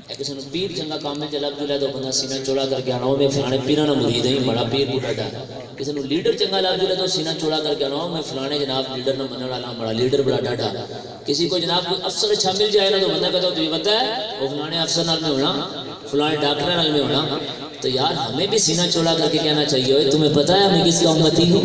A: اے کسی نوں پیر چنگا کام میں لب جو لے تو بندہ سینہ چوڑا کر کے آنا ہو میں فلانے پیراں دا مرید ہوں بڑا پیر بوٹا ڈا کسی نوں لیڈر چنگا لب جو لے تو سینہ چوڑا کر کے آنا ہو میں فلانے جناب لیڈر نہ منن والا بڑا لیڈر بڑا ڈاڈا کسی کو جناب کوئی افسر اچھا مل جائے نا تو بندہ کہتا تجھے پتہ ہے وہ فلانے افسر نال میں ہونا فلانے ڈاکٹر نال میں ہونا تو یار ہمیں بھی سینہ چوڑا کر کے کہنا چاہیے تمہیں پتہ ہے میں کس کا امتی ہوں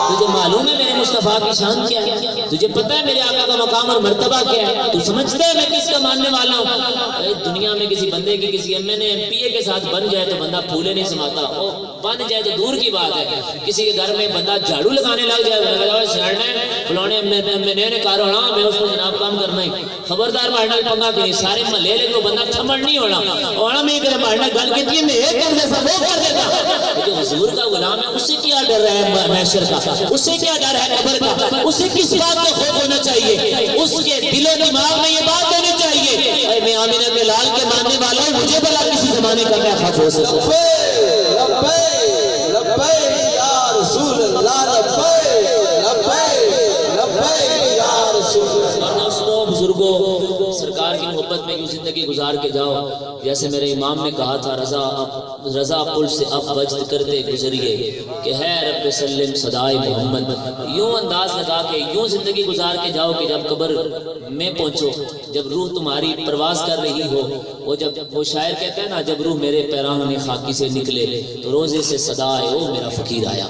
A: تجھے معلوم ہے میرے مصطفیٰ کی شان کیا ہے تجھے پتہ ہے میرے آقا کا مقام اور مرتبہ کیا ہے تو سمجھتے ہے میں کس کا ماننے والا ہوں دنیا میں کسی بندے کی کسی M N A M P A کے ساتھ بن جائے تو بندہ پھولے نہیں سماتا وہ بن جائے تو دور کی بات ہے کسی کے گھر میں بندہ جھاڑو لگانے لگ جائے فلانے ایم این اے نے کار ہونا میں اس کو جناب کام کرنا ہی خبردار مارنا پنگا کہ نہیں سارے محلے لے تو بندہ تھمڑ نہیں ہونا ہونا میں کرے مارنا گل کی میں ایک کر دے سب وہ کر دیتا جو حضور کا غلام ہے اسے کیا ڈر رہا ہے محشر کا اسے کیا ڈر ہے قبر کا اسے کس بات کا خوف ہونا چاہیے اس کے دل و دماغ میں یہ بات ہونی چاہیے اے میں آمینہ کے لال کے ماننے والا ہوں مجھے بلا کسی زمانے کا کیا خوف ہو سکتا
B: لبیک لبیک یا رسول اللہ لبیک لبیک لبیک یا رسول اللہ
A: دوستو بزرگوں سرکار کی محبت میں یوں زندگی گزار کے جاؤ جیسے میرے امام نے کہا تھا رضا پل سے اب وجد کرتے گزریے کہ ہے رب سلم صدائے محمد یوں انداز لگا کے یوں زندگی گزار کے جاؤ کہ جب قبر میں پہنچو جب روح تمہاری پرواز کر رہی ہو وہ شاعر کہتا ہے نا جب روح میرے پیراہن خاکی سے نکلے تو روزے سے صدا ہے او میرا فقیر آیا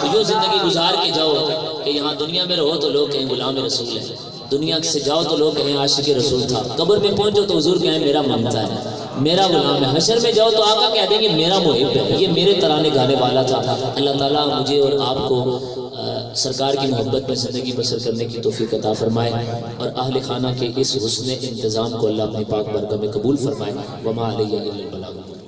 A: تو یوں زندگی گزار کے جاؤ کہ یہاں دنیا میں رہو تو لوگ کہیں غلام رسول ہے دنیا سے جاؤ تو لوگ کہیں عاشق رسول تھا قبر میں پہنچو تو حضور کہیں میرا مانگتا ہے میرا غلام ہے حشر میں جاؤ تو آقا کہہ دیں گے میرا محب ہے یہ میرے ترانے گانے والا تھا اللہ تعالیٰ مجھے اور آپ کو سرکار کی محبت میں زندگی بسر کرنے کی توفیق عطا فرمائے اور اہل خانہ کے اس حسن انتظام کو اللہ اپنی پاک برگاہ میں قبول فرمائے وما علیہ الا البلاغ